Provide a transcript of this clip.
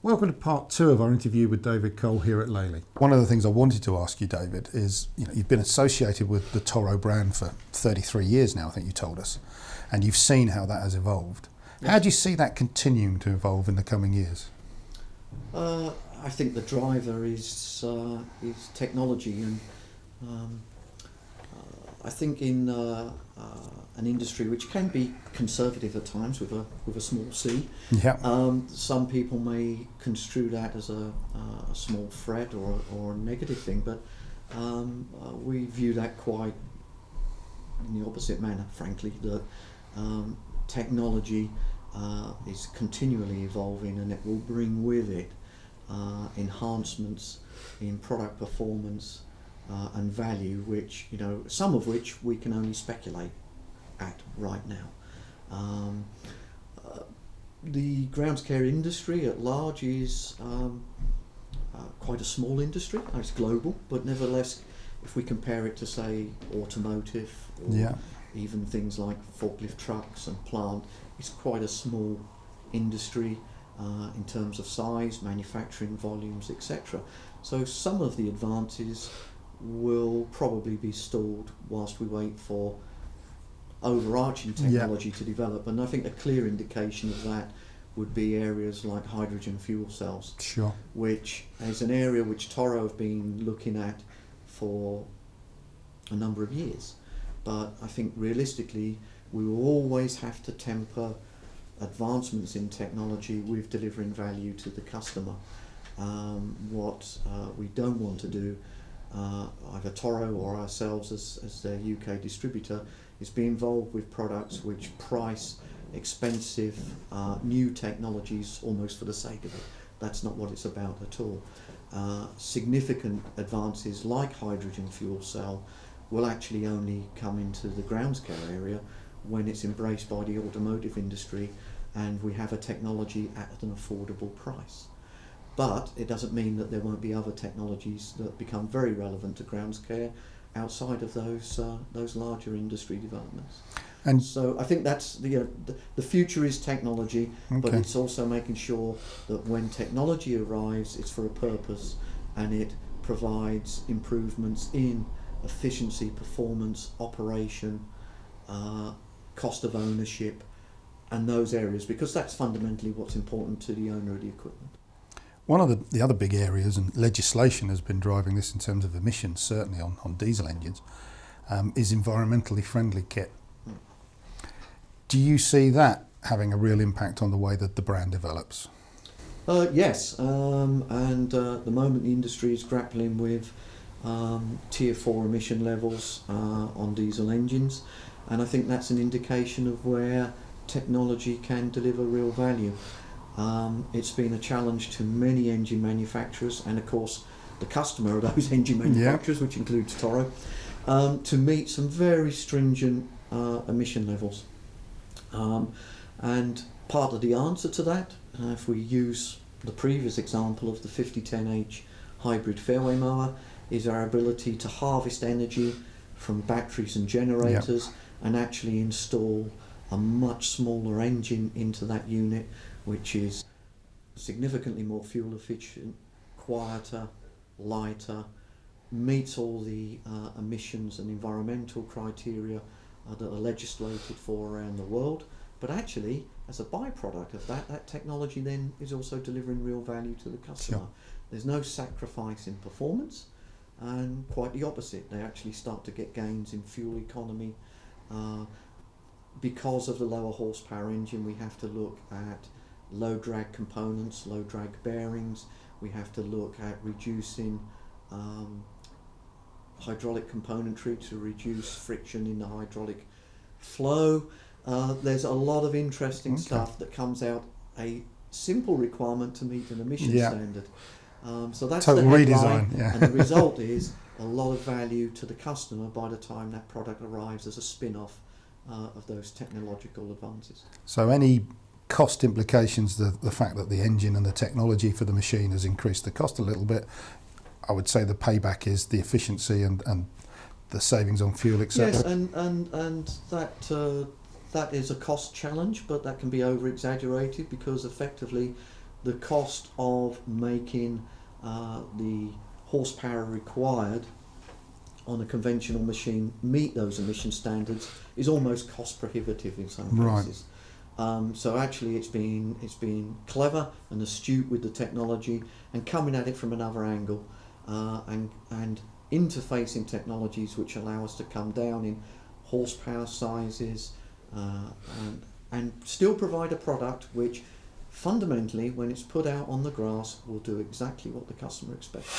Welcome to part 2 of our interview with David Cole here at Lely. One of the things I wanted to ask you, David, is you've been associated with the Toro brand for 33 years now, I think you told us, and you've seen how that has evolved. Yes. How do you see that continuing to evolve in the coming years? I think the driver is technology, and I think in an industry which can be conservative at times with a small c, some people may construe that as a small threat or a negative thing, but we view that quite in the opposite manner, frankly, that technology is continually evolving, and it will bring with it enhancements in product performance and value, which some of which we can only speculate at right now. The grounds care industry at large is quite a small industry. It's global, but nevertheless, if we compare it to, say, automotive or even things like forklift trucks and plant, it's quite a small industry in terms of size, manufacturing volumes, etc. So some of the advances will probably be stalled whilst we wait for overarching technology to develop, and I think a clear indication of that would be areas like hydrogen fuel cells, which is an area which Toro have been looking at for a number of years. But I think realistically we will always have to temper advancements in technology with delivering value to the customer. What we don't want to do, either Toro or ourselves as their UK distributor, is be involved with products which price expensive new technologies almost for the sake of it. That's not what it's about at all. Significant advances like hydrogen fuel cell will actually only come into the grounds care area when it's embraced by the automotive industry and we have a technology at an affordable price. But it doesn't mean that there won't be other technologies that become very relevant to grounds care outside of those larger industry developments. And so I think that's the future is technology, but it's also making sure that when technology arrives, it's for a purpose and it provides improvements in efficiency, performance, operation, cost of ownership, and those areas, because that's fundamentally what's important to the owner of the equipment. One of the other big areas, and legislation has been driving this in terms of emissions, certainly on diesel engines, is environmentally friendly kit. Do you see that having a real impact on the way that the brand develops? Yes, and at the moment the industry is grappling with Tier 4 emission levels on diesel engines, and I think that's an indication of where technology can deliver real value. It's been a challenge to many engine manufacturers, and of course the customer of those engine manufacturers, which includes Toro, to meet some very stringent emission levels. And part of the answer to that, if we use the previous example of the 5010H hybrid fairway mower, is our ability to harvest energy from batteries and generators and actually install a much smaller engine into that unit, which is significantly more fuel efficient, quieter, lighter, meets all the emissions and environmental criteria that are legislated for around the world. But actually, as a byproduct of that technology then is also delivering real value to the customer. There's no sacrifice in performance, and quite the opposite. They actually start to get gains in fuel economy. Because of the lower horsepower engine, we have to look at low drag components, low drag bearings. We have to look at reducing hydraulic componentry to reduce friction in the hydraulic flow. There's a lot of interesting stuff that comes out a simple requirement to meet an emission standard. So that's total the headline, redesign, and the result is a lot of value to the customer by the time that product arrives as a spin-off of those technological advances. So any cost implications, the fact that the engine and the technology for the machine has increased the cost a little bit, I would say the payback is the efficiency and the savings on fuel, etc. Yes, and that is a cost challenge, but that can be over exaggerated because effectively the cost of making the horsepower required on a conventional machine meet those emission standards is almost cost prohibitive in some cases. So actually it's been clever and astute with the technology and coming at it from another angle, and interfacing technologies which allow us to come down in horsepower sizes, and still provide a product which fundamentally, when it's put out on the grass, will do exactly what the customer expects.